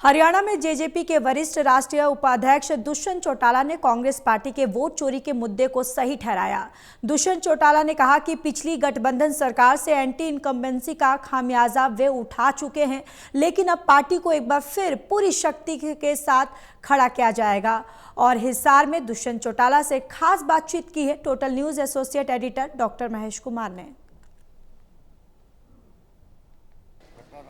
हरियाणा में जेजेपी के वरिष्ठ राष्ट्रीय उपाध्यक्ष दुष्यंत चौटाला ने कांग्रेस पार्टी के वोट चोरी के मुद्दे को सही ठहराया। दुष्यंत चौटाला ने कहा कि पिछली गठबंधन सरकार से एंटी इनकम्बेंसी का खामियाजा वे उठा चुके हैं, लेकिन अब पार्टी को एक बार फिर पूरी शक्ति के साथ खड़ा किया जाएगा। और हिसार में दुष्यंत चौटाला से खास बातचीत की है total news associate editor doctor Mahesh Kumar ने।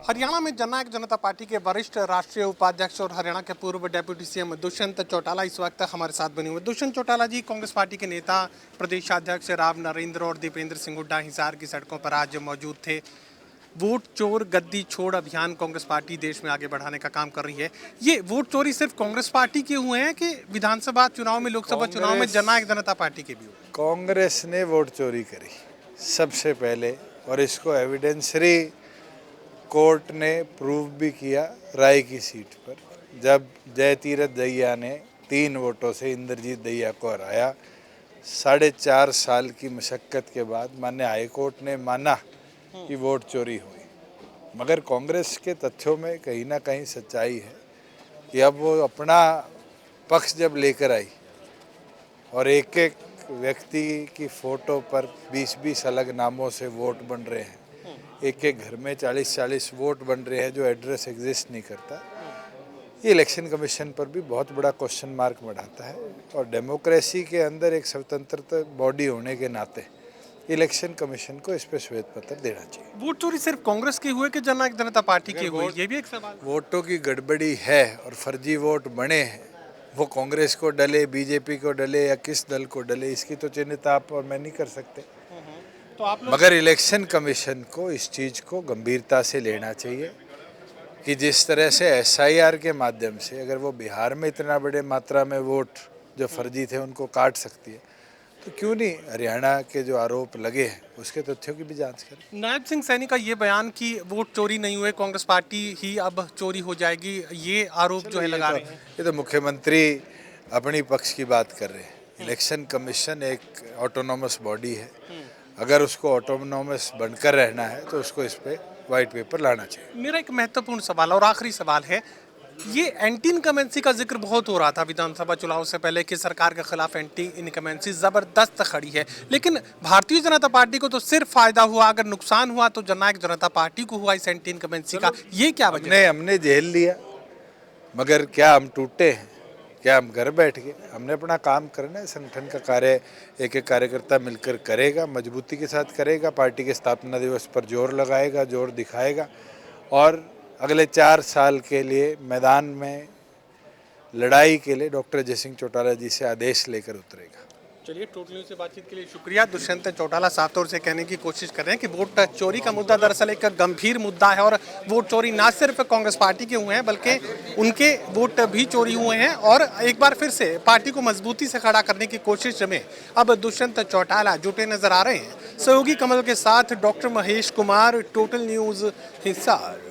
हरियाणा में जननायक जनता पार्टी के वरिष्ठ राष्ट्रीय उपाध्यक्ष और हरियाणा के पूर्व डेप्यूटी सीएम दुष्यंत चौटाला इस वक्त हमारे साथ बने हुए। दुष्यंत चौटाला जी, कांग्रेस पार्टी के नेता प्रदेशाध्यक्ष राव नरेंद्र और दीपेंद्र सिंह हुड्डा हिसार की सड़कों पर आज मौजूद थे। वोट चोर गद्दी छोड़ अभियान कांग्रेस पार्टी देश में आगे बढ़ाने का काम कर रही है। ये वोट चोरी सिर्फ कांग्रेस पार्टी के हुए हैं कि विधानसभा चुनाव में, लोकसभा चुनाव में जननायक जनता पार्टी के भी हुए? कांग्रेस ने वोट चोरी करी सबसे पहले, और इसको एविडेंसरी कोर्ट ने प्रूव भी किया राय की सीट पर, जब जयतीरथ दहिया ने 3 वोटों से इंद्रजीत दहिया को हराया। 4.5 साल की मशक्कत के बाद माननीय हाई कोर्ट ने माना कि वोट चोरी हुई। मगर कांग्रेस के तथ्यों में कहीं ना कहीं सच्चाई है कि अब वो अपना पक्ष जब लेकर आई और एक एक व्यक्ति की फ़ोटो पर 20-20 अलग नामों से वोट बन रहे हैं, एक एक घर में 40-40 वोट बन रहे हैं जो एड्रेस एग्जिस्ट नहीं करता, ये इलेक्शन कमीशन पर भी बहुत बड़ा क्वेश्चन मार्क बढ़ाता है। और डेमोक्रेसी के अंदर एक स्वतंत्र बॉडी होने के नाते इलेक्शन कमीशन को इस पर श्वेत पत्र देना चाहिए। वोट चोरी सिर्फ कांग्रेस की हुई कि जननायक जनता पार्टी की हुई, ये भी एक सवाल। वोटों की गड़बड़ी है और फर्जी वोट बने हैं, वो कांग्रेस को डले, बीजेपी को डले या किस दल को डले, इसकी तो चिन्हित आप और मैं नहीं कर सकते। तो आप मगर इलेक्शन कमीशन को इस चीज़ को गंभीरता से लेना चाहिए कि जिस तरह से एसआईआर के माध्यम से अगर वो बिहार में इतना बड़े मात्रा में वोट जो फर्जी थे उनको काट सकती है, तो क्यों नहीं हरियाणा के जो आरोप लगे हैं उसके तथ्यों की भी जांच करें। नायब सिंह सैनी का ये बयान कि वोट चोरी नहीं हुए, कांग्रेस पार्टी ही अब चोरी हो जाएगी, ये आरोप जो है लगा रहे हैं। ये तो मुख्यमंत्री अपनी पक्ष की बात कर रहे हैं। इलेक्शन कमीशन एक ऑटोनॉमस बॉडी है, अगर उसको ऑटोनॉमस बनकर रहना है तो उसको इस पे वाइट पेपर लाना चाहिए। मेरा एक महत्वपूर्ण सवाल और आखिरी सवाल है, ये एंटी इनकमेंसी का जिक्र बहुत हो रहा था विधानसभा चुनाव से पहले कि सरकार के खिलाफ एंटी इनकमेंसी जबरदस्त खड़ी है, लेकिन भारतीय जनता पार्टी को तो सिर्फ फायदा हुआ, अगर नुकसान हुआ तो जननायक जनता पार्टी को हुआ इस एंटी इनकमेंसी का। ये क्या वजह? हमने झेल लिया, मगर क्या हम टूटे हैं? क्या हम घर बैठ गए? हमने अपना काम करना है। संगठन का कार्य एक एक कार्यकर्ता मिलकर करेगा, मजबूती के साथ करेगा, पार्टी के स्थापना दिवस पर जोर लगाएगा, जोर दिखाएगा और अगले 4 साल के लिए मैदान में लड़ाई के लिए डॉक्टर जयसिंह चौटाला जी से आदेश लेकर उतरेगा। चलिए, टोटल न्यूज़ से बातचीत के लिए शुक्रिया। दुष्यंत चौटाला साफ तौर से कहने की कोशिश कर रहे हैं कि वोट चोरी का मुद्दा दरअसल एक गंभीर मुद्दा है और वोट चोरी ना सिर्फ कांग्रेस पार्टी के हुए हैं बल्कि उनके वोट भी चोरी हुए हैं। और एक बार फिर से पार्टी को मजबूती से खड़ा करने की कोशिश में अब दुष्यंत चौटाला जुटे नजर आ रहे हैं। सहयोगी कमल के साथ doctor Mahesh Kumar, total news Hisar.